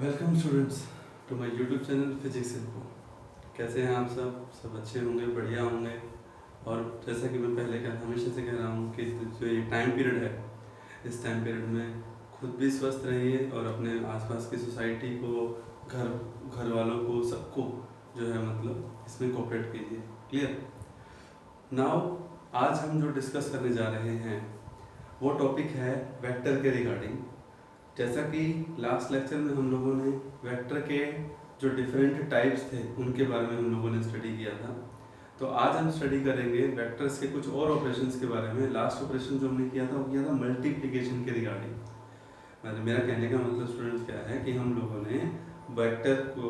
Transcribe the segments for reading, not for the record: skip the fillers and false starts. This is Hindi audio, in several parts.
Welcome students to my YouTube channel physics इनको। कैसे हैं आप सब अच्छे होंगे, बढ़िया होंगे। और जैसा कि मैं पहले हमेशा से कह रहा हूँ कि जो ये टाइम पीरियड है, इस टाइम पीरियड में खुद भी स्वस्थ रहिए और अपने आसपास की सोसाइटी को, घर वालों को, सबको जो है मतलब इसमें कोऑपरेट कीजिए। क्लियर। नाउ आज हम जो डिस्कस करने जा रहे हैं वो टॉपिक है वेक्टर के रिगार्डिंग। जैसा कि लास्ट लेक्चर में हम लोगों ने वेक्टर के जो डिफरेंट टाइप्स थे उनके बारे में हम लोगों ने स्टडी किया था, तो आज हम स्टडी करेंगे वेक्टर्स के कुछ और ऑपरेशंस के बारे में। लास्ट ऑपरेशन जो हमने किया था वो किया था मल्टीप्लिकेशन के रिगार्डिंग। मतलब मेरा कहने का मतलब स्टूडेंट्स क्या है कि हम लोगों ने वेक्टर को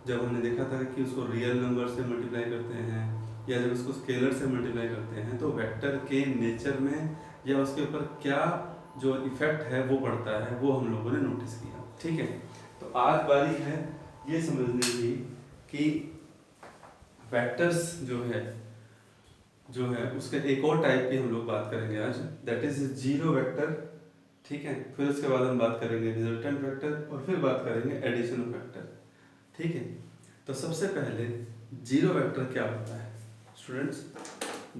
जब हमने देखा था कि उसको रियल नंबर से मल्टीप्लाई करते हैं या जब उसको स्केलर से मल्टीप्लाई करते हैं तो वेक्टर के नेचर में या उसके ऊपर क्या जो इफेक्ट है वो पड़ता है, वो हम लोगों ने नोटिस किया। ठीक है, तो आज बारी है ये समझने की कि वेक्टर्स जो है उसके एक और टाइप की हम लोग बात करेंगे आज, दैट इज जीरो वेक्टर। ठीक है, फिर उसके बाद हम बात करेंगे रिजल्टेंट वेक्टर और फिर बात करेंगे एडिशन ऑफ वेक्टर। ठीक है, तो सबसे पहले जीरो वेक्टर क्या होता है स्टूडेंट्स?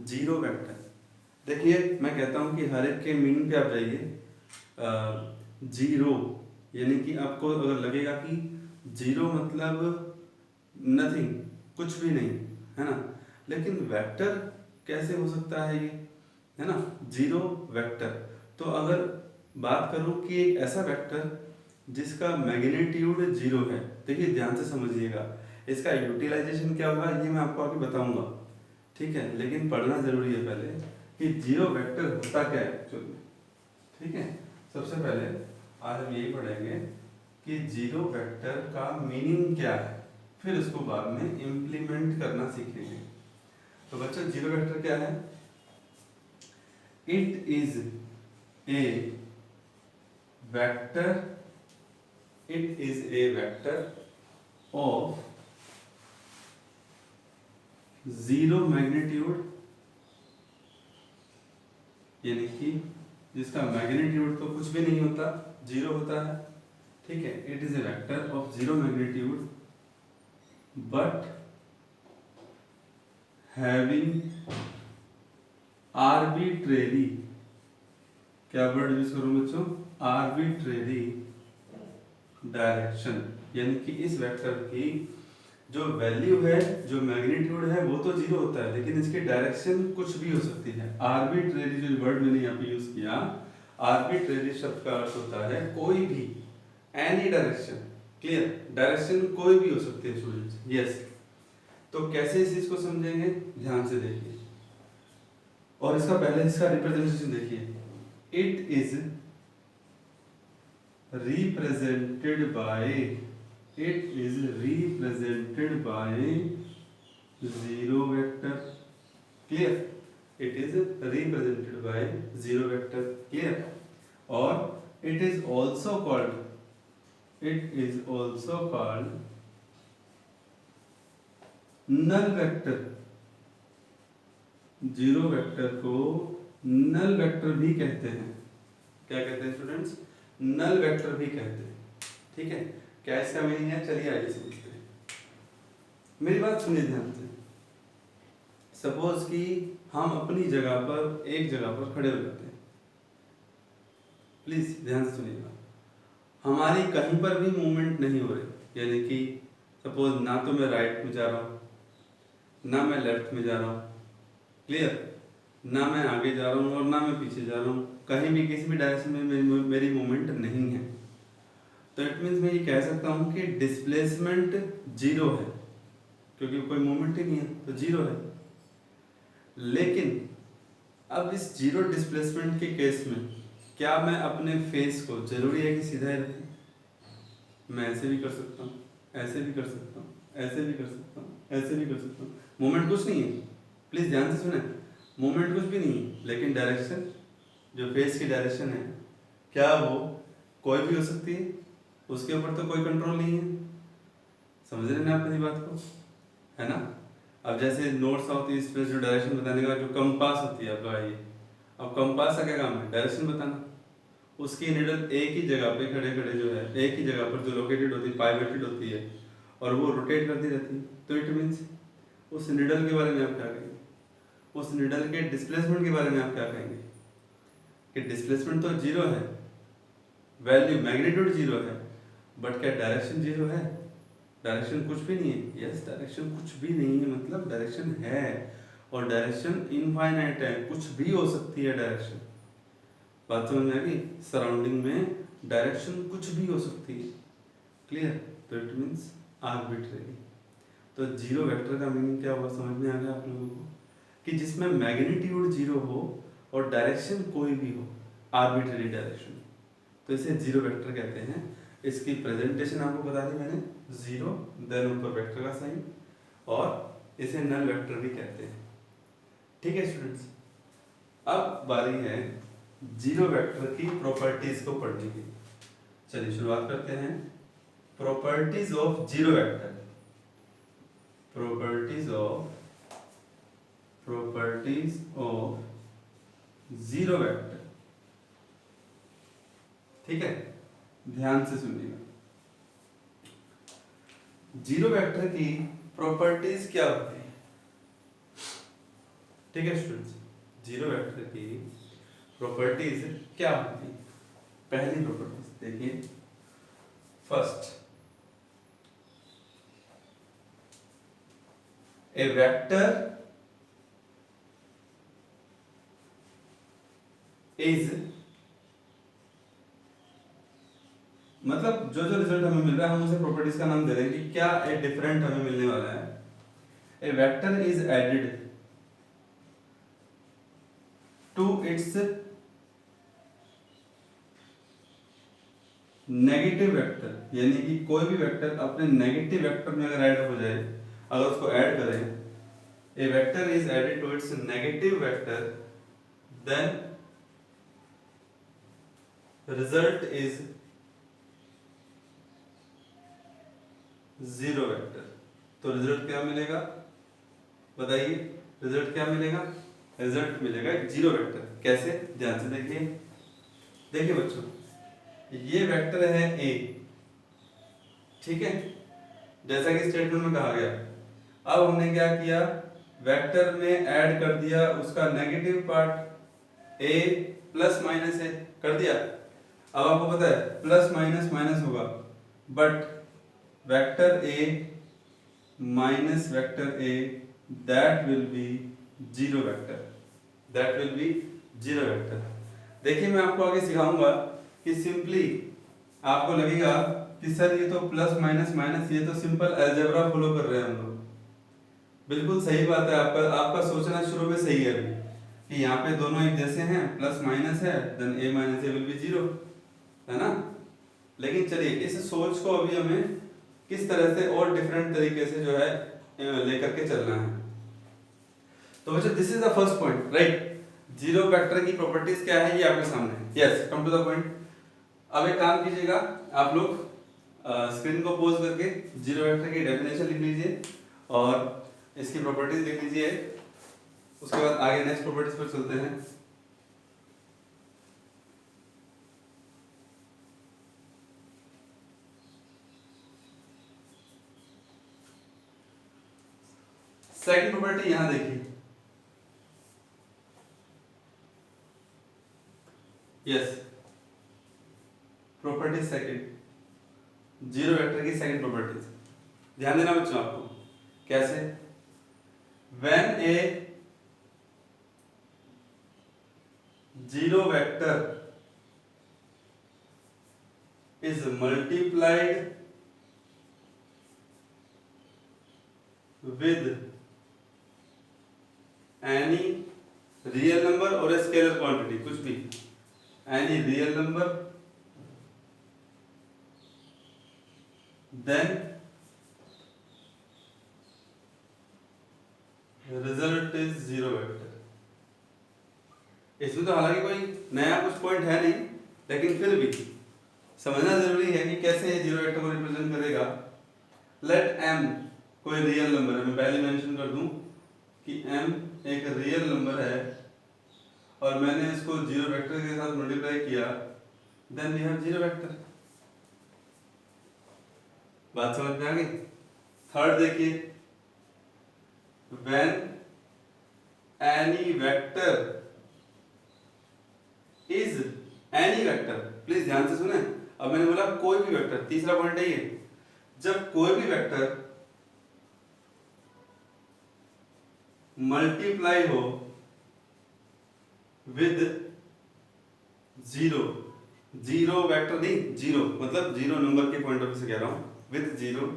जीरो वेक्टर देखिए, मैं कहता हूँ कि हर एक के मीनिंग पे आप जाइए। जीरो यानी कि आपको अगर लगेगा कि जीरो मतलब नथिंग, कुछ भी नहीं, है ना। लेकिन वेक्टर कैसे हो सकता है ये, है ना, जीरो वेक्टर। तो अगर बात करूं कि एक ऐसा वेक्टर जिसका मैग्नीट्यूड जीरो है, देखिए ध्यान से समझिएगा, इसका यूटिलाइजेशन क्या होगा ये मैं आपको आगे बताऊंगा। ठीक है, लेकिन पढ़ना जरूरी है पहले कि जीरो वेक्टर होता क्या है एक्चुअली। ठीक है, सबसे पहले आज हम यही पढ़ेंगे कि जीरो वेक्टर का मीनिंग क्या है, फिर उसको बाद में इम्प्लीमेंट करना सीखेंगे। तो बच्चों जीरो वेक्टर क्या है? It is a vector, it is a vector of zero magnitude, यानी कि जिसका मैग्नीट्यूड तो कुछ भी नहीं होता, जीरो होता है। ठीक है, it is a vector of zero magnitude but having arbitrary, क्या वर्ड यूज करूं बच्चों? Arbitrary direction. यानी कि इस वेक्टर की जो वैल्यू है, जो मैग्नीट्यूड है वो तो जीरो होता है, लेकिन इसकी डायरेक्शन कुछ भी हो सकती है। आर्बिट्रेरी जो वर्ड मैंने यहाँ पे यूज किया, आर्बिट्रेरी शब्द का अर्थ होता है कोई भी, एनी डायरेक्शन। क्लियर, डायरेक्शन कोई भी हो सकती है स्टूडेंट्स। यस, तो कैसे इस चीज को समझेंगे, ध्यान से देखिए। और इसका पहले इसका रिप्रेजेंटेशन देखिए, it is represented by, it is represented by zero vector. Clear, it is represented by zero vector. Clear, or it is also called, it is also called null vector। Zero vector को नल वेक्टर भी कहते हैं। क्या कहते हैं स्टूडेंट्स? नल वेक्टर भी कहते हैं। ठीक है, क्या इसका मीनिंग है? चलिए आइए समझते हैं। मेरी बात सुनिए ध्यान से। सपोज कि हम अपनी जगह पर, एक जगह पर खड़े हो जाते हैं, प्लीज ध्यान से सुनिएगा। हमारी कहीं पर भी मूवमेंट नहीं हो रही, यानी कि सपोज ना तो मैं राइट में जा रहा हूँ, ना मैं लेफ्ट में जा रहा हूँ। क्लियर, ना मैं आगे जा रहा हूँ और ना मैं पीछे जा रहा हूँ, कहीं भी किसी भी डायरेक्शन में मेरी मूवमेंट नहीं है। तो इट मीन्स मैं ये कह सकता हूँ कि डिस्प्लेसमेंट जीरो है, क्योंकि कोई मूवमेंट ही नहीं है तो जीरो है। लेकिन अब इस जीरो डिस्प्लेसमेंट के केस में क्या मैं अपने फेस को, जरूरी है कि सीधा ही रखूं? मैं ऐसे भी कर सकता हूँ, ऐसे भी कर सकता हूँ, ऐसे भी कर सकता हूँ, ऐसे भी कर सकता हूँ। मूवमेंट कुछ नहीं है, प्लीज ध्यान से सुने। मूवमेंट कुछ भी नहीं है, लेकिन डायरेक्शन, जो फेस की डायरेक्शन है, क्या वो कोई भी हो सकती है, उसके ऊपर तो कोई कंट्रोल नहीं है। समझ रहे हैं आप मेरी बात को, है ना। अब जैसे नॉर्थ साउथ ईस्ट वेस्ट जो डायरेक्शन बताने का जो कंपास होती है आपका, ये अब कंपास का क्या काम है? डायरेक्शन बताना। उसकी निडल एक ही जगह पे खड़े खड़े जो है, एक ही जगह पर जो लोकेटेड होती है, पाइवेटेड होती है, और वो रोटेट करती रहती है, तो इट मीन्स उस निडल के बारे में आप क्या कहेंगे? उस निडल के डिस्प्लेसमेंट के बारे में आप क्या कहेंगे? कि डिस्प्लेसमेंट तो जीरो है, वैल्यू मैग्नीट्यूड जीरो है, बट क्या डायरेक्शन जीरो है? डायरेक्शन कुछ भी नहीं है। यस, डायरेक्शन कुछ भी नहीं है, मतलब डायरेक्शन है, और डायरेक्शन इनफाइनाइट है, कुछ भी हो सकती है डायरेक्शन। बात समझ में आ गई? सराउंडिंग में डायरेक्शन कुछ भी हो सकती है। क्लियर? तो इट मीन्स आर्बिट्रेरी। तो जीरो वेक्टर का मीनिंग क्या होगा, समझ में आ गया आप लोगों को? कि जिसमें मैग्नीट्यूड जीरो हो और डायरेक्शन कोई भी हो, आर्बिट्रेरी डायरेक्शन, तो इसे जीरो वेक्टर कहते हैं। इसकी प्रेजेंटेशन आपको बता दी मैंने, जीरो देन ऊपर वेक्टर का साइन, और इसे नल वेक्टर भी कहते हैं। ठीक है स्टूडेंट्स, अब बारी है जीरो वेक्टर की प्रॉपर्टीज को पढ़ने की। चलिए शुरुआत करते हैं। Properties of zero vector. Properties of zero vector. ठीक है, ध्यान से सुनिएगा। जीरो वेक्टर की प्रॉपर्टीज क्या होती है? ठीक है स्टूडेंट्स, जीरो वेक्टर की प्रॉपर्टीज क्या होती है? पहली प्रॉपर्टीज देखिए, फर्स्ट, ए वेक्टर इज, मतलब जो जो रिजल्ट हमें मिल रहा है हम उसे प्रॉपर्टीज का नाम दे देंगे कि क्या ए डिफरेंट हमें मिलने वाला है। A vector is added to its negative vector, यानी कि कोई भी वेक्टर अपने नेगेटिव वेक्टर में अगर ऐड हो जाए, अगर उसको ऐड करें, a vector is added to its negative vector, then result is zero vector. तो रिजल्ट क्या मिलेगा बताइए? रिजल्ट क्या मिलेगा? रिजल्ट मिलेगा जीरो वेक्टर। कैसे? ध्यान से देखिए। देखिए बच्चों, ये वेक्टर है ए, ठीक है, जैसा कि स्टेटमेंट में कहा गया। अब हमने क्या किया, वेक्टर में ऐड कर दिया उसका नेगेटिव पार्ट, ए प्लस माइनस ए कर दिया। अब आपको पता है प्लस माइनस माइनस होगा, but vector A minus vector A, that will be zero vector, that will be zero vector. देखिए मैं आपको आगे सिखाऊंगा कि सिंपली आपको लगेगा कि सर ये तो प्लस माइनस माइनस, ये तो सिंपल अलजेब्रा फॉलो कर रहे हैं हम लोग। बिल्कुल सही बात है, आपका सोचना शुरू में सही है अभी कि यहाँ पे दोनों एक जैसे हैं, प्लस माइनस है, then A minus A will be zero, है ना? लेकिन चलिए इस सोच को अभी हमें किस तरह से और डिफरेंट तरीके से जो है लेकर के चलना है। तो बच्चों this is the first point, right? Zero vector की प्रॉपर्टीज क्या है ये आपके सामने है। Yes, come to the point. अब एक काम कीजिएगा, आप लोग स्क्रीन को पॉज करके जीरो वेक्टर की डेफिनेशन लिख लीजिए और इसकी प्रॉपर्टीज लिख लीजिए। उसके बाद आगे नेक्स्ट प्रॉपर्टीज पर चलते हैं। सेकंड प्रॉपर्टी यहां देखिए। Yes, property second, zero vector की सेकंड प्रॉपर्टीज। ध्यान देना बच्चों आपको। कैसे? When A zero vector is multiplied with any real number or a scalar quantity, कुछ भी, any real number, then result is zero vector। इसमें तो हालांकि कोई नया कुछ पॉइंट है नहीं, लेकिन फिर भी समझना जरूरी है कि कैसे ये जीरो वेक्टर को रिप्रेजेंट करेगा। लेट m कोई रियल नंबर है, मैं पहले मेंशन कर दूं कि m एक रियल नंबर है और मैंने इसको जीरो वेक्टर के साथ मल्टीप्लाई किया, then we have zero vector. बात समझ में आ गई? थर्ड देखिए, when any vector is any vector, please ध्यान से सुने। अब मैंने बोला कोई भी वेक्टर, तीसरा पॉइंट है ये, जब कोई भी वेक्टर मल्टीप्लाई हो विद जीरो, जीरो वेक्टर नहीं, जीरो मतलब जीरो नंबर के पॉइंट ऑफ व्यू से कह रहा हूं, with zero,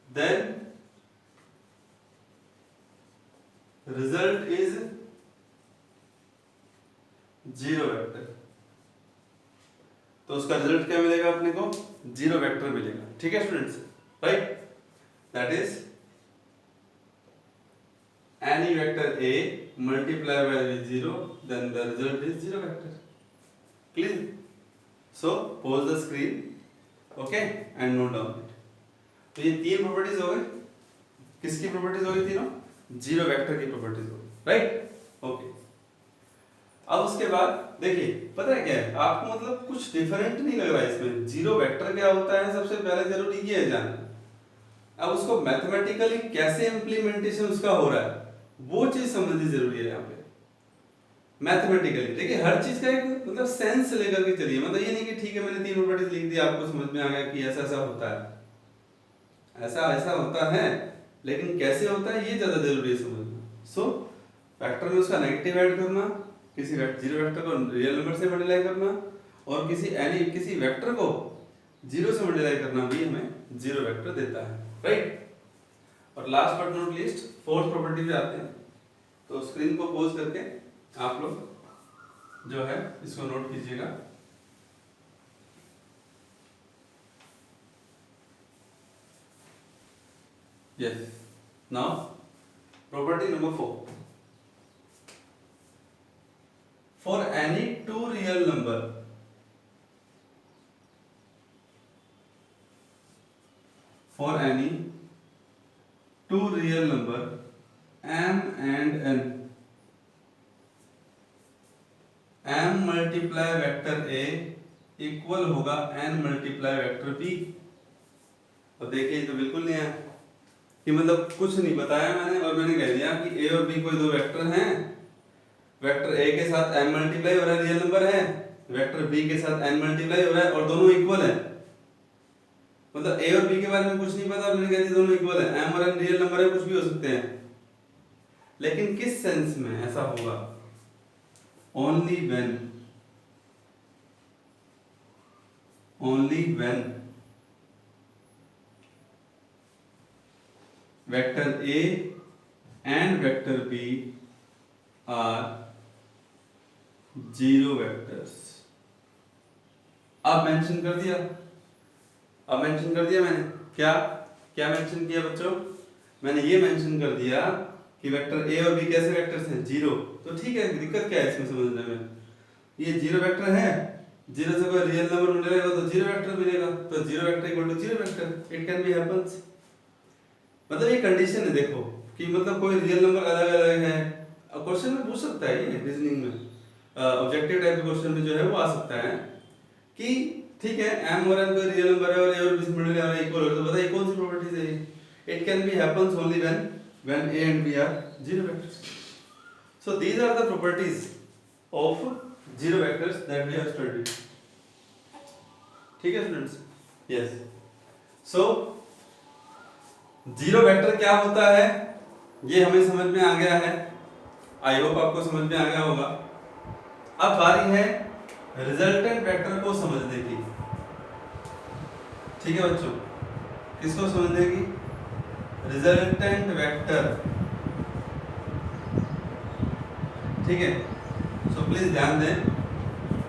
then result is zero vector. तो उसका रिजल्ट क्या मिलेगा अपने को? जीरो वेक्टर मिलेगा। ठीक है students, right? That is any vector a multiply by zero, then the result is zero vector. Clear? So pause the screen, okay, and note down it. तो ये तीन प्रॉपर्टीज हो गई। किसकी प्रॉपर्टीज हो गई तीनों? जीरो वेक्टर की प्रॉपर्टीज हो गई, राइट? ओके। अब उसके बाद देखिए, पता है क्या है आपको, मतलब कुछ डिफरेंट नहीं लग रहा है इसमें। जीरो वेक्टर क्या होता है सबसे पहले जरूरी ये है जानना। अब उसको मैथमेटिकली कैसे इंप्लीमेंटेशन उसका हो रहा है वो चीज समझनी जरूरी है यहाँ पे। मैथमेटिकली देखिए, हर चीज का एक मतलब सेंस लेकर के चलिए। मतलब ये नहीं कि ठीक है मैंने तीन प्रॉपर्टीज लिख दी, आपको समझ में आ गया कि ऐसा ऐसा होता है, ऐसा ऐसा होता है, लेकिन कैसे होता है ये ज्यादा जरूरी है समझना। सो वेक्टर में उसका नेगेटिव ऐड करना, किसी जीरो वेक्टर को रियल नंबर से मल्टीप्लाई करना, और किसी वेक्टर को जीरो से मल्टीप्लाई करना भी हमें जीरो वेक्टर देता है, राइट? और last but not least fourth property पे आते हैं। तो स्क्रीन को पॉज करके आप लोग जो है इसको नोट कीजिएगा। Yes, now property number 4, for any two real number, for any two real number m and n, m multiply vector a equal होगा n मल्टीप्लाई वेक्टर b। अब देखिए तो बिल्कुल नहीं है कि मतलब कुछ नहीं बताया मैंने, और मैंने कह दिया कि a और b कोई दो वेक्टर हैं, वेक्टर a के साथ m मल्टीप्लाई हो रहा है, रियल नंबर है, वेक्टर b के साथ n मल्टीप्लाई हो रहा है और दोनों इक्वल है। मतलब a और b के बारे में कुछ नहीं पता और मैंने कह दिया दोनों इक्वल है, m और n रियल नंबर है, कुछ भी हो सकते हैं। लेकिन किस सेंस में ऐसा होगा? Only when vector a and vector b are zero vectors. अब मेंशन कर दिया, मैंने क्या क्या मेंशन किया बच्चों? मैंने ये मेंशन कर दिया कि वेक्टर a और b कैसे वेक्टर्स हैं? जीरो। तो ठीक है, दिक्कत क्या है इसमें समझने में? ये जीरो वेक्टर है, जीरो से कोई रियल नंबर मिलेगा तो जीरो वेक्टर मिलेगा, तो zero vector equal to zero vector. It can be happens, मतलब ये कंडीशन है देखो कि मतलब कोई रियल नंबर अलग अलग है। क्वेश्चन में पूछ सकता है, ये रीजनिंग में ऑब्जेक्टिव टाइप के क्वेश्चन में जो है वो आ सकता है कि ठीक है m और n कोई रियल नंबर है और a और b से मल्टीप्लाई हो रहा है इक्वल हो रहा है, तो बताइए कौन सी प्रॉपर्टीज है ये? It can be happens only when a and b are zero vectors. So these are the properties of zero vectors that we have studied. ठीक है students? Yes. So zero vector क्या होता है ये हमें समझ में आ गया है, आई होप आपको समझ में आ गया होगा। अब बारी है रिजल्टेंट वेक्टर को समझने की। ठीक है बच्चों, किसको समझने की? Resultant vector. ठीक है, सो प्लीज ध्यान दें,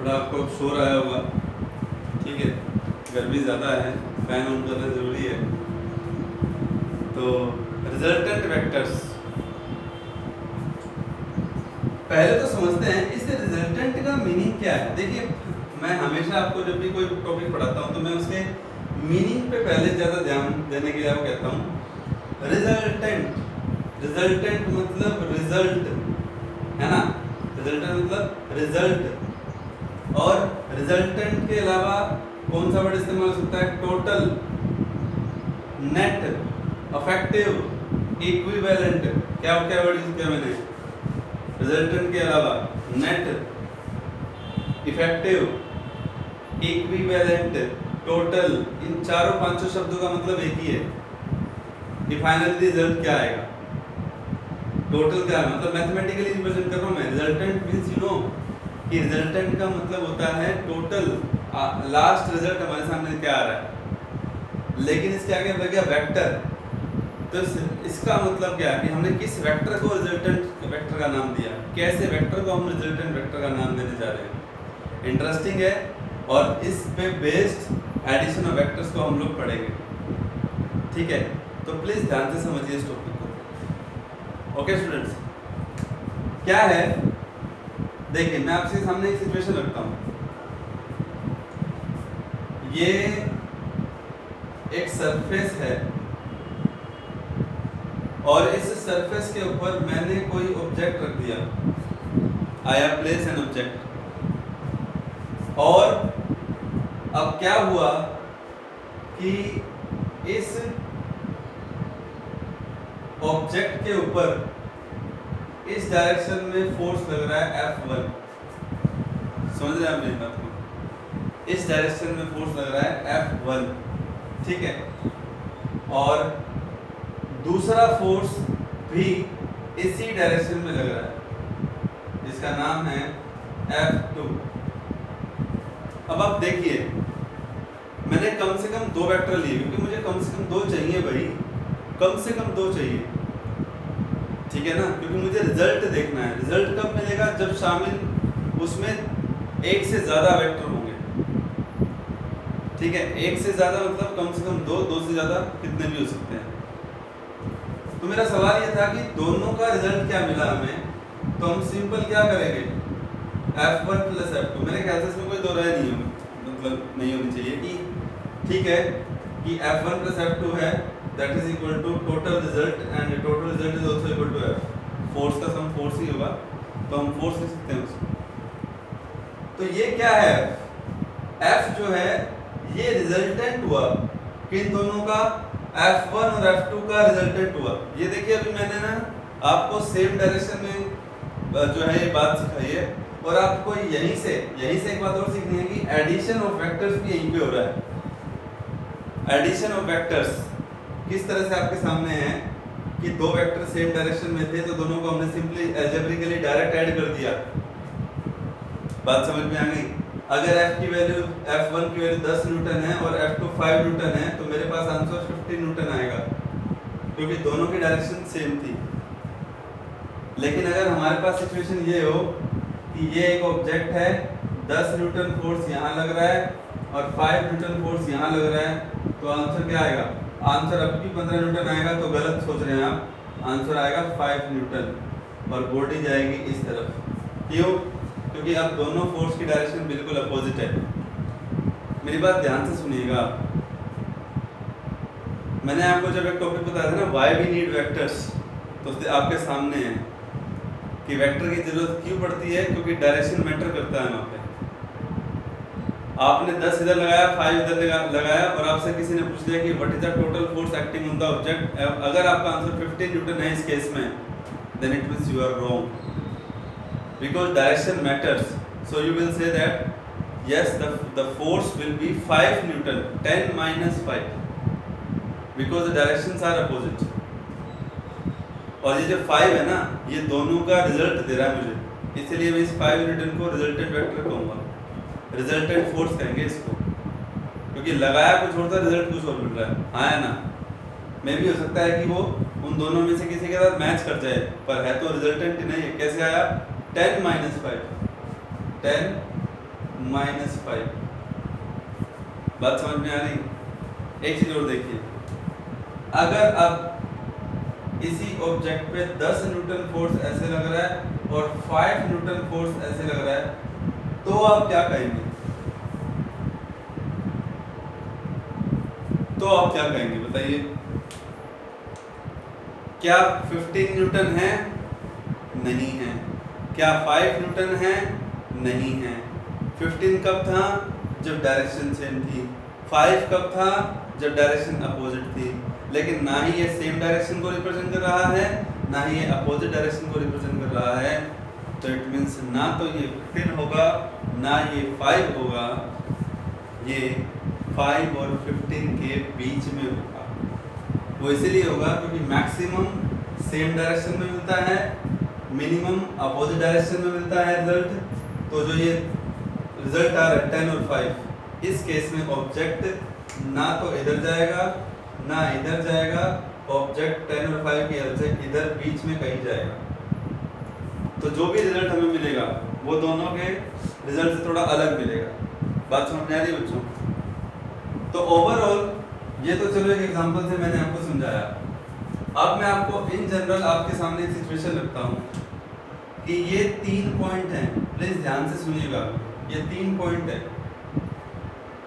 थोड़ा आपको शोर आया होगा, ठीक है, गर्मी ज़्यादा है, फैन ऑन करना जरूरी है। तो रिजल्टेंट वेक्टर्स पहले तो समझते हैं, इस रिजल्टेंट का मीनिंग क्या है। देखिए मैं हमेशा आपको जब भी कोई टॉपिक पढ़ाता हूँ तो मैं उसके मीनिंग पे पहले ज़्यादा ध्यान देने के लिए आपको कहता हूँ। रिजल्टेंट, रिजल्टेंट मतलब रिजल्ट है ना, रिजल्टेंट मतलब रिजल्ट, और रिजल्टेंट के अलावा कौन सा वर्ड इस्तेमाल हो सकता है? Total, net, effective, equivalent. क्या क्या वर्ड यूज किया मैंने? रिजल्टेंट के अलावा नेट, इफेक्टिव, इक्विवेलेंट, टोटल। इन चारों पांचों शब्दों का मतलब एक ही है कि फाइनली रिजल्ट क्या आएगा। टोटल क्या है? मतलब मैथमेटिकली रिप्रेजेंट कर रहा हूं मैं। रिजल्टेंट मींस यू नो कि रिजल्टेंट का मतलब होता है टोटल, लास्ट रिजल्ट हमारे सामने क्या आ रहा है। लेकिन इसके आगे बढ़ गया वेक्टर, तो इसका मतलब क्या है कि हमने किस वेक्टर को रिजल्टेंट वेक्टर का नाम दिया, कैसे वेक्टर को हम रिजल्टेंट वेक्टर का नाम देने जा रहे हैं। इंटरेस्टिंग है, और इस पे बेस्ड एडिशन ऑफ वेक्टर्स को हम लोग पढ़ेंगे। ठीक है, तो प्लीज ध्यान से समझिए इस टॉपिक को। ओके स्टूडेंट्स, क्या है, देखिए मैं आपके सामने एक सिचुएशन रखता हूं। ये एक सरफेस है और इस सरफेस के ऊपर मैंने कोई ऑब्जेक्ट रख दिया। I have place an object. और अब क्या हुआ कि इस ऑब्जेक्ट के ऊपर इस डायरेक्शन में फोर्स लग रहा है F1। समझ रहे हैं आप मेरी बात को? इस डायरेक्शन में फोर्स लग रहा है F1, ठीक है। और दूसरा फोर्स भी इसी डायरेक्शन में लग रहा है, जिसका नाम है F2। अब आप देखिए, मैंने कम से कम दो वेक्टर लिए, क्योंकि मुझे कम से कम दो चाहिए भाई, कम से कम दो चाहिए, ठीक है ना, क्योंकि मुझे रिजल्ट देखना है। रिजल्ट कब मिलेगा? जब शामिल उसमें एक से ज्यादा वेक्टर होंगे, ठीक है। एक से ज्यादा मतलब कम से कम दो, दो से ज्यादा कितने भी हो सकते हैं। तो मेरा सवाल ये था कि दोनों का रिजल्ट क्या मिला हमें, तो हम सिंपल क्या करेंगे, F1 प्लस F2। मेरे ख्याल से इसमें कोई दो राय नहीं होगी, मतलब नहीं होनी चाहिए कि ठीक है कि F1 प्लस F2 है, that is equal to total result, and total result is also equal to F। Force का सम फोर्स ही होगा, तो हम फोर्स लिख सकते हैं उसको। तो ये क्या है, F जो है ये रिजल्टेंट हुआ किन दोनों का, F1 और F2 का रिजल्टेंट हुआ। ये देखिए अभी मैंने ना आपको सेम डायरेक्शन में जो है ये बात सिखाई है, और आपको यहीं से एक बात और सीखनी है कि एडिशन ऑफ वेक्टर्स भी यहीं पे हो रहा है। एडिशन ऑफ वेक्टर्स किस तरह से आपके सामने है कि दो वेक्टर सेम डायरेक्शन में थे, तो दोनों को हमने सिंपली अलजेब्रिकली डायरेक्ट ऐड कर दिया। बात समझ में आ गई? अगर F की वैल्यू F1 की वैल्यू 10 न्यूटन है और F2 5 न्यूटन है, तो मेरे पास आंसर 15 न्यूटन आएगा, क्योंकि दोनों की डायरेक्शन सेम थी। लेकिन अगर हमारे पास सिचुएशन ये हो कि ये एक ऑब्जेक्ट है, 10 न्यूटन फोर्स यहाँ लग रहा है और 5 न्यूटन फोर्स यहाँ लग रहा है, तो आंसर क्या आएगा? आंसर अब भी 15 न्यूटन आएगा, तो गलत सोच रहे हैं आप, आंसर आएगा 5 न्यूटन और बॉडी जाएगी इस तरफ। क्यों? क्योंकि अब दोनों फोर्स की डायरेक्शन बिल्कुल अपोजिट है। मेरी बात ध्यान से सुनिएगा। मैंने आपको जब एक टॉपिक बताया था ना, व्हाई वी नीड वेक्टर्स, तो आपके सामने है कि वेक्टर की जरूरत क्यों पड़ती है, क्योंकि डायरेक्शन मैटर करता है। वहाँ पे आपने 10 इधर लगाया, 5 इधर लगाया, और आपसे किसी ने पूछ लिया कि what is the total force acting on the object. अगर आपका आंसर 15 न्यूटन है इस केस में, then it means you are wrong, because direction matters. So you will say that yes, the force will be 5 Newton, 10 minus 5, because the directions are opposite. और ये जो 5 है ना, ये दोनों का रिजल्ट दे रहा है मुझे, इसलिए मैं इस 5 न्यूटन को रिजल्टेंट वेक्टर कहूँगा, रिजल्टेंट फोर्स कहेंगे इसको, क्योंकि लगाया कुछ और था, रिजल्ट कुछ और मिल रहा है। हाँ है ना? मे भी हो सकता है कि वो उन दोनों में से किसी के साथ मैच कर जाए, पर है तो रिजल्टेंट नहीं है। कैसे आया? 10 minus 5, 10 minus 5। बात समझ में आ रही? एक चीज और देखिए, अगर अब इसी ऑब्जेक्ट पे 10 न्यूटन फोर्स ऐसे लग रहा है और 5 न्यूटन फोर्स ऐसे लग रहा है, तो आप क्या कहेंगे? बताइए, क्या 15 न्यूटन है? नहीं है। क्या 5 न्यूटन है? नहीं है। 15 कब था जब डायरेक्शन सेम थी, 5 कब था जब डायरेक्शन अपोजिट थी। लेकिन ना ही ये सेम डायरेक्शन को रिप्रेजेंट कर रहा है, ना ही ये अपोजिट डायरेक्शन को रिप्रेजेंट कर रहा है। तो इट मीन्स ना तो ये 15 होगा, ना ये 5 होगा, ये 5 और 15 के बीच में होगा। वो इसीलिए होगा क्योंकि मैक्सिमम सेम डायरेक्शन में मिलता है, मिनिमम अपोजिट डायरेक्शन में मिलता है रिजल्ट। तो जो ये रिजल्ट आ रहा है 10 और 5, इस केस में ऑब्जेक्ट ना तो इधर जाएगा ना इधर जाएगा, ऑब्जेक्ट 10 और 5 की हेल्प से इधर बीच में कहीं जाएगा। तो जो भी रिजल्ट हमें मिलेगा वो दोनों के रिजल्ट से थोड़ा अलग मिलेगा। बात समझ में आ रही है बच्चों? तो ओवरऑल ये तो चलो एक एग्जांपल से मैंने आपको समझाया। अब मैं आपको इन जनरल आपके सामने एक सिचुएशन रखता हूँ कि ये 3 पॉइंट हैं, प्लीज ध्यान से सुनिएगा। ये 3 पॉइंट है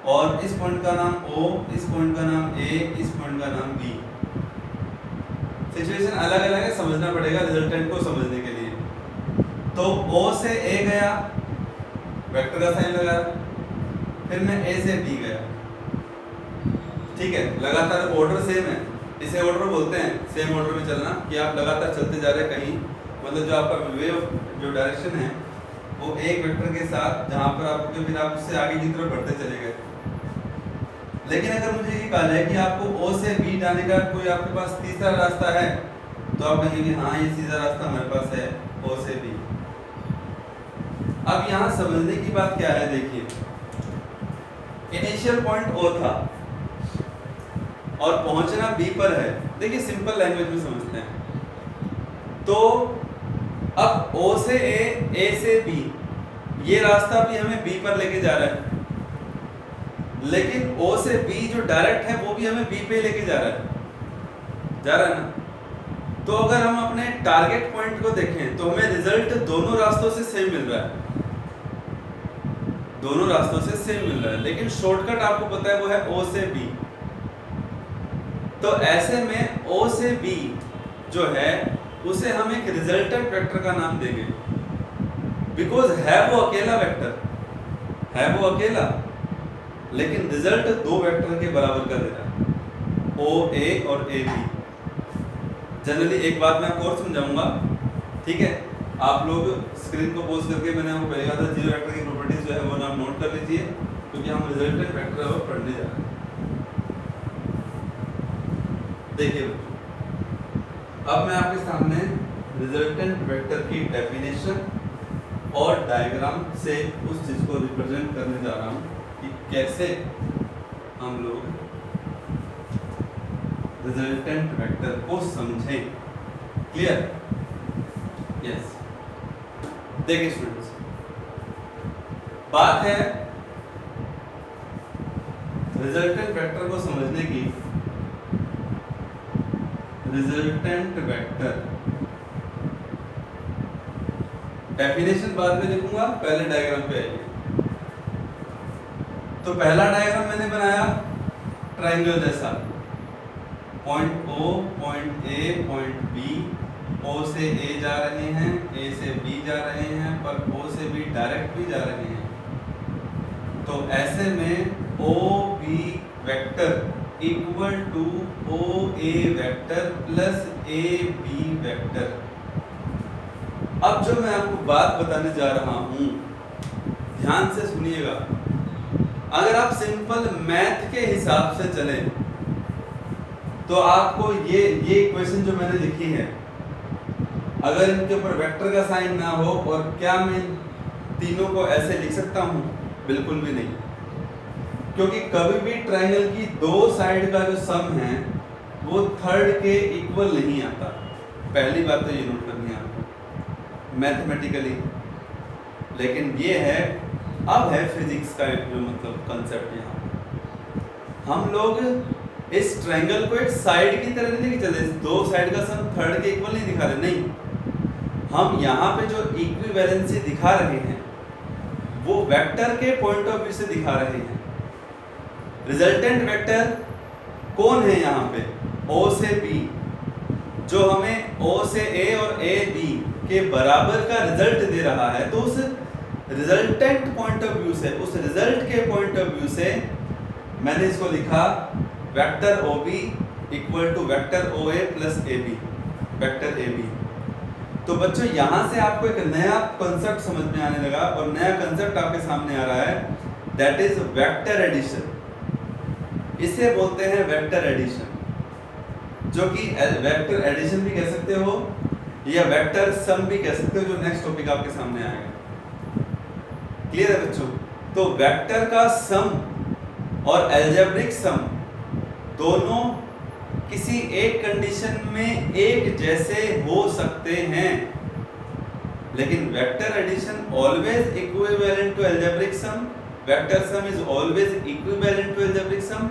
और इस पॉइंट का नाम O, इस पॉइंट का नाम A, इस पॉइंट का नाम B। सिचुएशन अलग अलग है, समझना पड़ेगा रिजल्टेंट को समझने के लिए। तो O से A गया, वेक्टर का साइन लगा, फिर मैं A से B गया, ठीक है, लगातार ऑर्डर सेम है, इसे ऑर्डर बोलते हैं, सेम ऑर्डर में चलना, कि आप लगातार चलते जा रहे हैं कहीं, मतलब जो आपका वे ऑफ जो डायरेक्शन है वो एक वेक्टर के साथ जहां पर आपको फिर आप उससे आगे की तरफ बढ़ते चले गए। लेकिन अगर मुझे ये कहा जाए कि आपको O से B जाने का कोई आपके पास तीसरा रास्ता है, तो आप कहेंगे हाँ ये सीधा रास्ता हमारे पास है O से B। अब यहाँ समझने की बात क्या है, देखिए इनिशियल पॉइंट O था और पहुंचना B पर है। देखिए सिंपल लैंग्वेज में समझते हैं। तो अब O से A से B, ये रास्ता भी हमें B पर लेके जा रहा है, लेकिन O से B जो डायरेक्ट है वो भी हमें B पे लेके जा रहा है ना। तो अगर हम अपने टारगेट पॉइंट को देखें तो हमें रिजल्ट दोनों रास्तों से सेम मिल रहा है, दोनों रास्तों से सेम मिल रहा है, लेकिन शॉर्टकट आपको पता है वो है O से B। तो ऐसे में O से B जो है उसे हम एक रिजल्टेंट वेक्टर का नाम देंगे, बिकॉज है वो अकेला वेक्टर, है वो अकेला, लेकिन रिजल्ट दो वेक्टर के बराबर का दे रहा है, OA और AB। जनरली एक बात मैं आपको और समझाऊंगा, ठीक है, आप लोग स्क्रीन को पॉज करके मैंने आपको पहले कहा था जीरो वेक्टर की प्रॉपर्टीज जो है वो नाम नोट कर लीजिए, क्योंकि हम रिजल्टेंट वेक्टर है वो पढ़ने जा रहे हैं। देखिए अब मैं आपके सामने रिजल्टेंट वेक्टर की डेफिनेशन और डायग्राम से उस चीज को रिप्रेजेंट करने जा रहा हूं कि कैसे हम लोग रिजल्टेंट वेक्टर को समझें। क्लियर? यस। देखिए स्टूडेंट्स, बात है रिजल्टेंट वेक्टर को समझने की। रिजल्टेंट वेक्टर डेफिनेशन बाद में लिखूंगा, पहले डायग्राम पे आइए। तो पहला डायग्राम मैंने बनाया ट्रायंगल जैसा, point O, point A, point B, O से A जा रहे हैं, A से B जा रहे हैं, पर O से B डायरेक्ट भी जा रहे हैं। तो ऐसे में OB vector equal to OA vector plus AB vector. अब जो मैं आपको बात बताने जा रहा हूं, ध्यान से सुनिएगा। अगर आप सिंपल मैथ के हिसाब से चलें तो आपको ये इक्वेशन जो मैंने लिखी है, अगर इनके ऊपर वेक्टर का साइन ना हो, और क्या मैं तीनों को ऐसे लिख सकता हूं? बिल्कुल भी नहीं, क्योंकि कभी भी ट्रायंगल की दो साइड का जो सम है वो थर्ड के इक्वल नहीं आता। पहली बात तो ये नोट करनी है आपको मैथमेटिकली। लेकिन ये है, अब है फिजिक्स का जो मतलब कंसेप्ट। यहाँ हम लोग इस ट्रायंगल को एक साइड की तरह नहीं लेके चले, दो साइड का सम थर्ड के इक्वल नहीं दिखा रहे, नहीं। हम यहाँ पे जो इक्विवेलेंसी दिखा रहे हैं वो वेक्टर के पॉइंट ऑफ व्यू से दिखा रहे हैं। रिजल्टेंट वेक्टर कौन है यहाँ पे? O से B, जो हमें O से A और A B के बराबर का रिजल्ट दे रहा है। तो उस रिजल्टेंट पॉइंट ऑफ व्यू से, उस रिजल्ट के पॉइंट ऑफ व्यू से मैंने इसको लिखा vector OB equal to vector OA plus AB, vector AB। तो बच्चों यहाँ से आपको एक नया कॉन्सेप्ट समझ में आने लगा, और नया कॉन्सेप्ट आपके सामने आ रहा है, दैट इज वेक्टर एडिशन। इसे बोलते हैं वेक्टर एडिशन, जो कि वेक्टर एडिशन भी कह सकते हो या वेक्टर सम भी कह सकते हो, जो नेक्स्ट टॉपिक आपके सामने आएगा। क्लियर है बच्चों? तो वेक्टर का सम और अलजेब्रिक सम दोनों किसी एक कंडीशन में एक जैसे हो सकते हैं, लेकिन vector addition always equivalent to algebraic sum, vector sum is always equivalent to algebraic sum,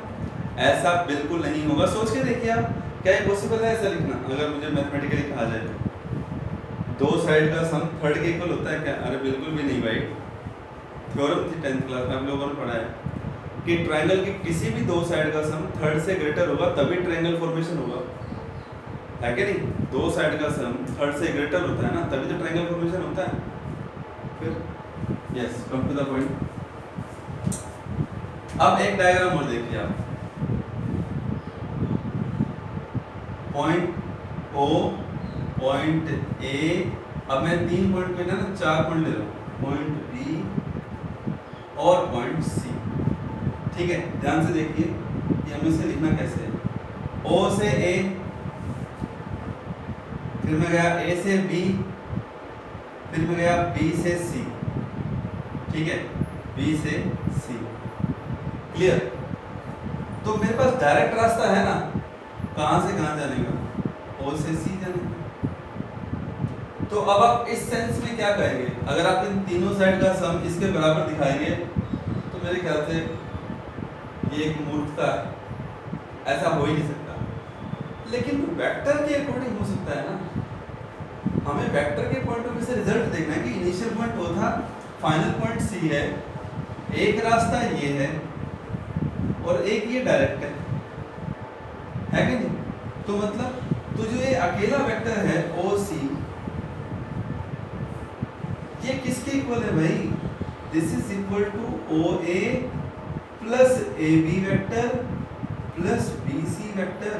ऐसा बिल्कुल नहीं होगा। सोच के देखिए आप, क्या ये पॉसिबल है ऐसा लिखना? अगर मुझे मैथमेटिकली कहा जाए तो दो साइड का सम थर्ड के इक्वल होता है क्या? अरे बिल्कुल भी नहीं भाई। थ्योरम थी 10th क्लास में आप लोगों ने पढ़ा है कि ट्रायंगल की किसी भी दो साइड का सम थर्ड से ग्रेटर होगा तभी ट्रायंगल फॉर्मेशन होगा, है कि नहीं? दो साइड का सम थर्ड से ग्रेटर होता है ना, तभी तो ट्रायंगल फॉर्मेशन होता है। फिर yes, come to the point. अब एक डायग्राम और देखिए आप, पॉइंट O, पॉइंट A, अब मैं 3 पॉइंट पे ना 4 पॉइंट ले रहा हूँ, पॉइंट B और पॉइंट C। ठीक है, ध्यान से देखिए कि हमें इसे लिखना कैसे है। O से A, फिर मैं गया A से B, फिर मैं गया B से C। ठीक है, B से C। क्लियर? तो मेरे पास डायरेक्ट रास्ता है ना, कहां से कहां जाने का? O से C जाने का। तो अब आप इस सेंस में क्या कहेंगे? अगर आप इन तीनों साइड का सम इसके बराबर दिखाएंगे तो मेरे ख्याल से ये एक मूर्खता है, ऐसा हो ही नहीं सकता। लेकिन वेक्टर के अकॉर्डिंग हो सकता है ना। हमें वेक्टर के पॉइंट ऑफ व्यू से रिजल्ट देखना है कि इनिशियल पॉइंट वो था, फाइनल पॉइंट C है, एक रास्ता ये है और एक ये डायरेक्ट है कि नहीं? तो मतलब तो जो ये अकेला वेक्टर है OC, ये किसके इक्वल है भाई? This is equal to OA plus AB vector plus BC vector.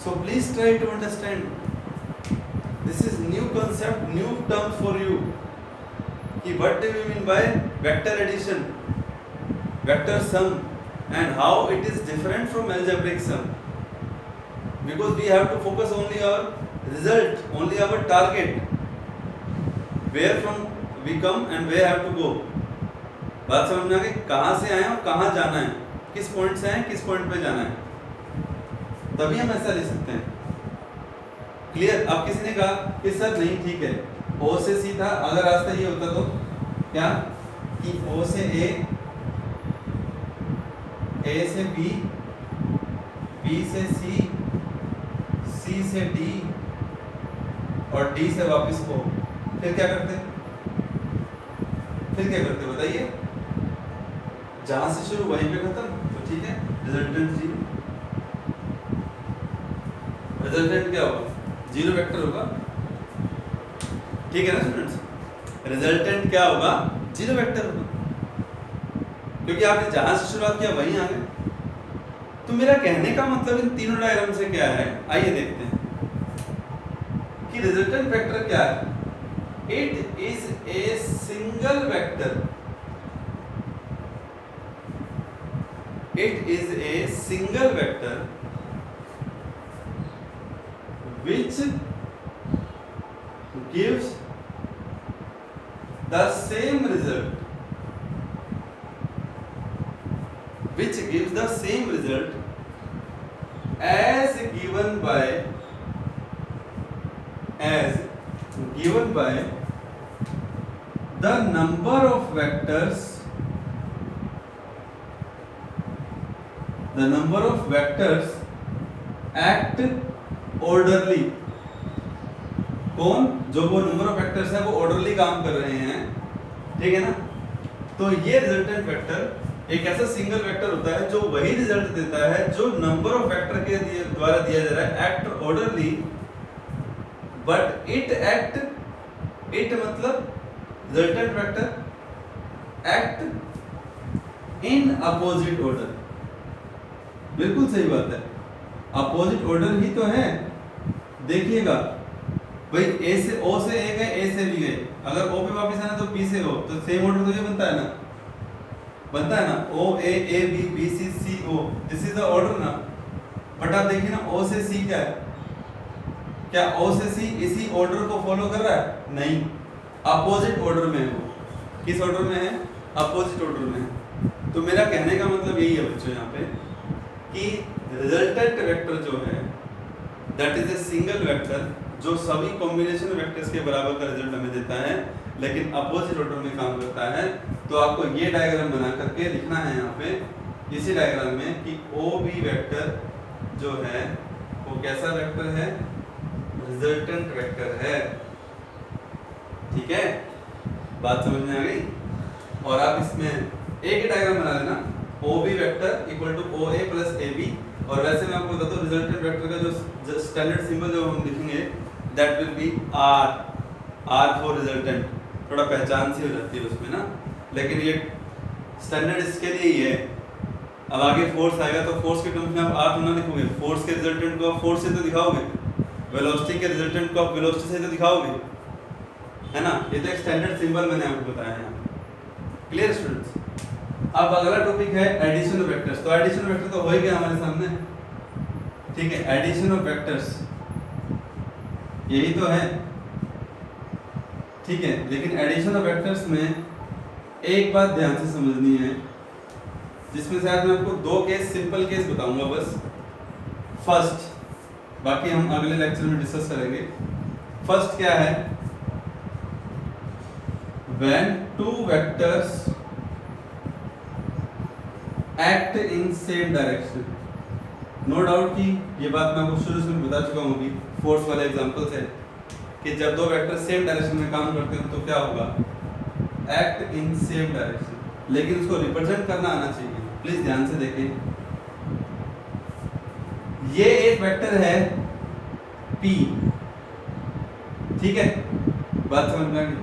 So please try to understand, this is new concept, new term for you कि what do we mean by vector addition, vector sum, and how it is different from algebraic sum, because we have to focus only our result, only our target, where from we come and where have to go। बात समझ में आ गई? कहाँ से आए और कहाँ जाना है, किस पॉइंट से आए किस पॉइंट पे जाना है, तभी हम ऐसा ले सकते हैं। क्लियर? अब किसी ने कहा कि सर नहीं ठीक है, O से C था, अगर रास्ता ये होता तो क्या कि O से A से B, B से C, C से D और D से वापस O, फिर क्या करते? फिर क्या करते बताइए? जहां से शुरू वहीं पे खत्म, तो ठीक है, रिजल्टेंट 0। रिजल्टेंट क्या होगा? 0 वेक्टर होगा। ठीक है ना स्टूडेंट्स? रिजल्टेंट क्या होगा? 0 वेक्टर होगा, क्योंकि आपने जहां से शुरुआत किया वहीं आ गए। तो मेरा कहने का मतलब इन तीनों डायग्राम से क्या है, आइए देखते हैं कि रिजल्टेंट वेक्टर क्या है। It is a single vector, it is a single vector which gives the same result, as given by the number of vectors act orderly। कौन? जो वो नंबर ऑफ वेक्टर्स है वो ऑर्डरली काम कर रहे हैं, ठीक है ना? तो ये रिजल्टेंट वेक्टर एक ऐसा सिंगल वेक्टर होता है जो वही रिजल्ट देता है जो नंबर ऑफ वेक्टर के द्वारा दिया जा रहा है, एक्ट ऑर्डरली, बट इट मतलब resultant vector act in opposite order. बिल्कुल सही बात है, अपोजिट ऑर्डर ही तो है। देखिएगा भाई ए से ओ से ए गए, ए से बी गए, अगर ओ पे वापस आना तो बी से ओ, तो सेम ऑर्डर तो ये बनता है ना, बनता है ना, O A B, B C O, this is the order ना। बट आप देखिए ना ओ से सी क्या है, क्या ओ से सी इसी ऑर्डर को फॉलो कर रहा है? नहीं, अपोजिट ऑर्डर में है वो। किस ऑर्डर में है? अपोजिट ऑर्डर में है। तो मेरा कहने का मतलब यही है बच्चों यहाँ पे कि रिजल्टेंट वेक्टर जो है that is a single vector जो सभी कॉम्बिनेशन वेक्टर्स के बराबर का रिजल्ट हमें देता है, लेकिन अपोजिट ऑर्डर में काम करता है। तो आपको ये डायग्राम बना करके लिखना है यहाँ पे इसी डायग्राम में कि ओ बी वेक्टर जो है वो कैसा वेक्टर है? रिजल्टेंट वेक्टर है। ठीक है, बात समझ में आ गई? और आप इसमें एक ही डायग्राम बना लेना, O B vector equal to O A plus A B. और वैसे मैं आपको बताता हूँ रिजल्टेंट वेक्टर का जो स्टैंडर्ड सिंबल जो हम लिखेंगे that will be R for resultant. थोड़ा पहचान सी हो जाती है उसमें ना, लेकिन ये स्टैंडर्ड इसके लिए ही है। अब आगे फोर्स आएगा तो फोर्स के टर्म्स में आप आर ना लिखोगे, फोर्स के रिजल्टेंट को आप फोर्स से तो दिखाओगे, वेलोसिटी के रिजल्टेंट को आप वेलोसिटी से तो दिखाओगे, है ना। ये तो एक स्टैंडर्ड सिंबल मैंने आपको बताया है। Clear students? अब अगला टॉपिक है एडिशन ऑफ वेक्टर्स। तो एडिशन ऑफ वेक्टर तो हो ही गया हमारे सामने, ठीक है। एडिशन ऑफ वेक्टर्स यही तो है, ठीक है। लेकिन एडिशन ऑफ वेक्टर्स में एक बात ध्यान से समझनी है, जिसमें शायद मैं आपको दो केस, सिंपल केस बताऊंगा बस फर्स्ट, बाकी हम अगले लेक्चर में डिस्कस करेंगे। फर्स्ट क्या है? When two vectors act in same direction. No doubt कि ये बात मैं आपको शुरू से बता चुका हूँ, अभी फोर्स वाले एग्जांपल से, कि जब दो वेक्टर सेम डायरेक्शन में काम करते हैं तो क्या होगा? Act in same direction. लेकिन उसको रिप्रेजेंट करना आना चाहिए। प्लीज ध्यान से देखें, ये एक वेक्टर है P, ठीक है, बात समझ में आ गई?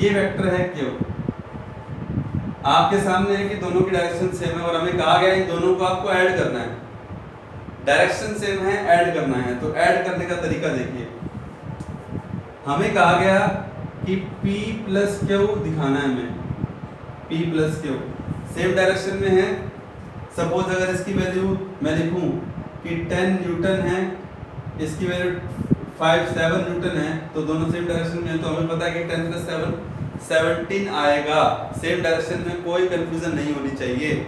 ये वेक्टर है Q। आपके सामने है कि दोनों की डायरेक्शन सेम है और हमें कहा गया इन दोनों को आपको ऐड करना है। डायरेक्शन सेम है, ऐड करना है, तो ऐड करने का तरीका देखिए। हमें कहा गया कि P प्लस Q दिखाना है हमें, P plus Q same direction में है। सपोज अगर इसकी वैल्यू मैं लिखूं कि 10 न्यूटन है, इसकी वैल्यू 7 न्यूटन है, तो दोनों सेम डायरेक्शन में है, तो हमें पता है कि 10 प्लस 7 17 आएगा। सेम डायरेक्शन में कोई कंफ्यूजन नहीं होनी चाहिए।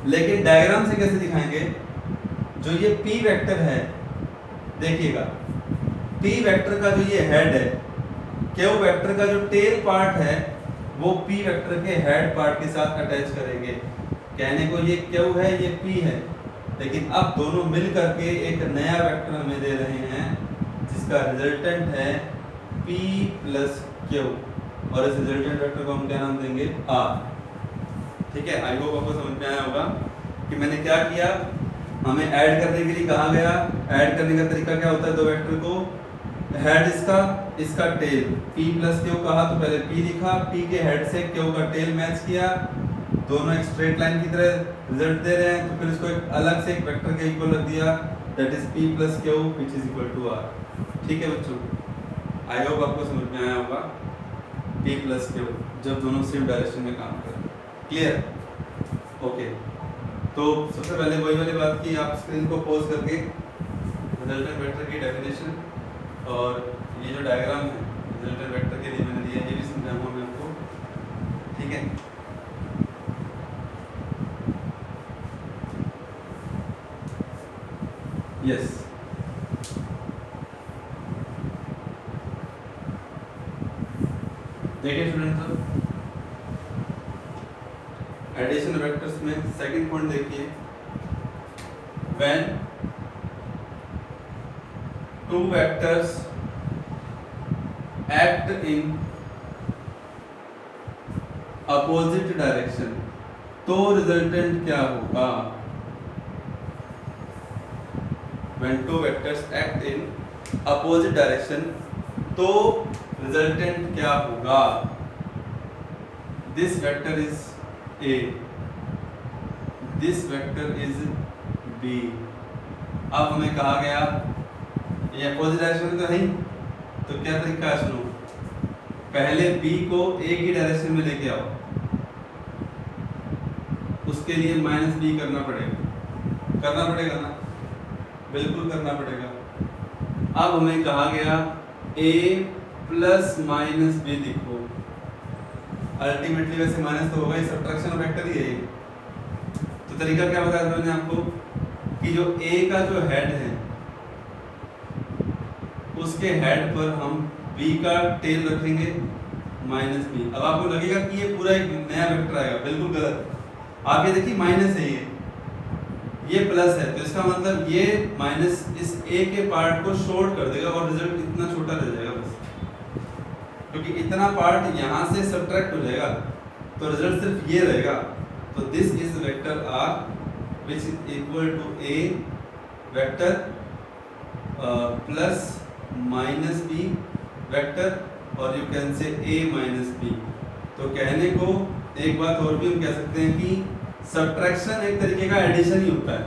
लेकिन डायग्राम से कैसे दिखाएंगे? जो ये P वेक्टर है, देखिएगा P वेक्टर का जो ये हेड है, Q वेक्टर का जो टेल पार्ट है वो P वेक्टर के हेड पार्ट के साथ अटैच करेंगे। कहने को ये Q है, ये P है, लेकिन अब दोनों मिल करके एक नया वेक्टर हमें दे रहे हैं जिसका रिजल्टेंट है P प्लस Q, और इस रिजल्टेंट वेक्टर को हम क्या नाम देंगे? R। ठीक है, आई होप आपको समझ में आया होगा कि मैंने क्या किया। हमें ऐड करने के लिए कहा गया, ऐड करने का तरीका क्या होता है? दो वेक्टर को, हेड इसका टेल, P प्लस Q कहा तो पहले P लिखा, P के हेड से Q का टेल मैच किया, दोनों एक स्ट्रेट लाइन की तरह रिजल्ट दे रहे हैं, तो फिर इसको एक अलग से एक वेक्टर के इक्वल रख दिया, that is P plus Q which is equal to R। ठीक है बच्चों, आई होप आपको समझ में आया होगा। P प्लस Q जब दोनों सेम डायरेक्शन में काम करें। क्लियर? ओके, तो सबसे पहले वही वाली बात की, आप स्क्रीन को पॉज करके रिजल्टेंट वेक्टर की डेफिनेशन और ये जो डायग्राम है रिजल्टेंट वेक्टर के लिए मैंने दिया, ये भी समझाऊंगा मैं आपको। ठीक है, यस। देखिए स्टूडेंट्स, एडिशन वेक्टर्स में सेकंड पॉइंट देखिए, when two vectors act in opposite direction, तो रिजल्टेंट क्या होगा? When two vectors act in opposite direction, तो रिजल्टेंट क्या होगा? This vector is A, this vector is B. अब हमें कहा गया ये अपोजिट डायरेक्शन में तो नहीं, तो क्या तरीका है सुनो, पहले बी को ए की डायरेक्शन में लेके आओ, उसके लिए माइनस बी करना पड़ेगा ना, बिल्कुल करना पड़ेगा। अब हमें कहा गया a प्लस माइनस बी लिखो, अल्टीमेटली वैसे माइनस तो होगा ही, सब्ट्रैक्शन वेक्टर ही है। तो तरीका क्या बताया था मैंने आपको कि जो a का जो हेड है उसके हेड पर हम b का टेल रखेंगे माइनस बी। अब आपको लगेगा कि ये पूरा एक नया वेक्टर आएगा, बिल्कुल गलत। आप ये देखिए माइनस है, ये प्लस है, तो इसका मतलब ये माइनस इस a के पार्ट को शॉर्ट कर देगा और रिजल्ट इतना छोटा रह जाएगा बस, क्योंकि इतना पार्ट यहाँ से सब्ट्रैक्ट हो जाएगा तो रिजल्ट सिर्फ ये रहेगा। तो this is vector r which is equal to a vector plus minus b vector, और you can say a minus b. तो कहने को एक बात और भी हम कह सकते हैं कि सब्ट्रैक्शन एक तरीके का एडिशन ही होता है।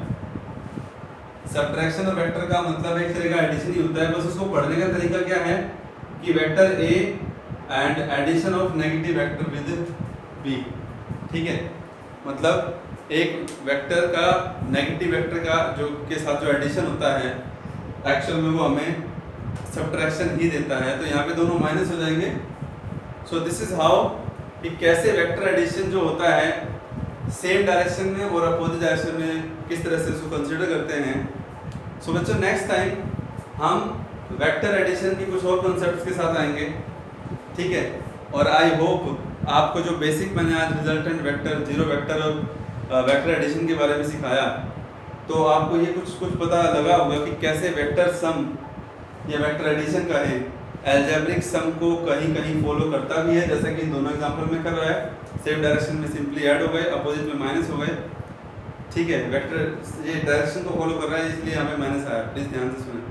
सब्ट्रैक्शन और वेक्टर का मतलब एक तरह का एडिशन ही होता है, बस उसको पढ़ने का तरीका क्या है कि vector a and addition of negative vector with b, ठीक है। मतलब एक वेक्टर का नेगेटिव वेक्टर का जो के साथ जो एडिशन होता है एक्चुअल में वो हमें सब्ट्रैक्शन ही देता है, तो यहाँ पे दोनों माइनस हो जाएंगे। सो दिस इज हाउ कि कैसे वेक्टर एडिशन जो होता है सेम डायरेक्शन में और अपोजिट डायरेक्शन में किस तरह से उसको कंसीडर करते हैं। सो बच्चों नेक्स्ट टाइम हम वेक्टर एडिशन की कुछ और कॉन्सेप्ट्स के साथ आएंगे, ठीक है। और आई होप आपको जो बेसिक मैंने आज रिजल्टेंट वेक्टर, जीरो वेक्टर और वेक्टर एडिशन के बारे में सिखाया, तो आपको ये कुछ पता लगा होगा कि कैसे वेक्टर सम या वेक्टर एडिशन का है एल्जेब्रिक सम को कहीं कहीं फॉलो करता भी है, जैसा कि इन दोनों एग्जांपल में कर रहा है। सेम डायरेक्शन में सिंपली ऐड हो गए, अपोजिट में माइनस हो गए, ठीक है। वेक्टर ये डायरेक्शन को फॉलो कर रहा है इसलिए हमें माइनस आया, प्लीज ध्यान से सुनें,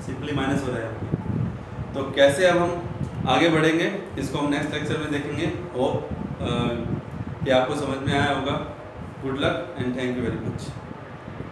सिंपली माइनस हो रहा है आपकी। तो कैसे अब हम आगे बढ़ेंगे इसको हम नेक्स्ट लेक्चर में देखेंगे। होप कि आपको समझ में आया होगा। Good luck and thank you very much.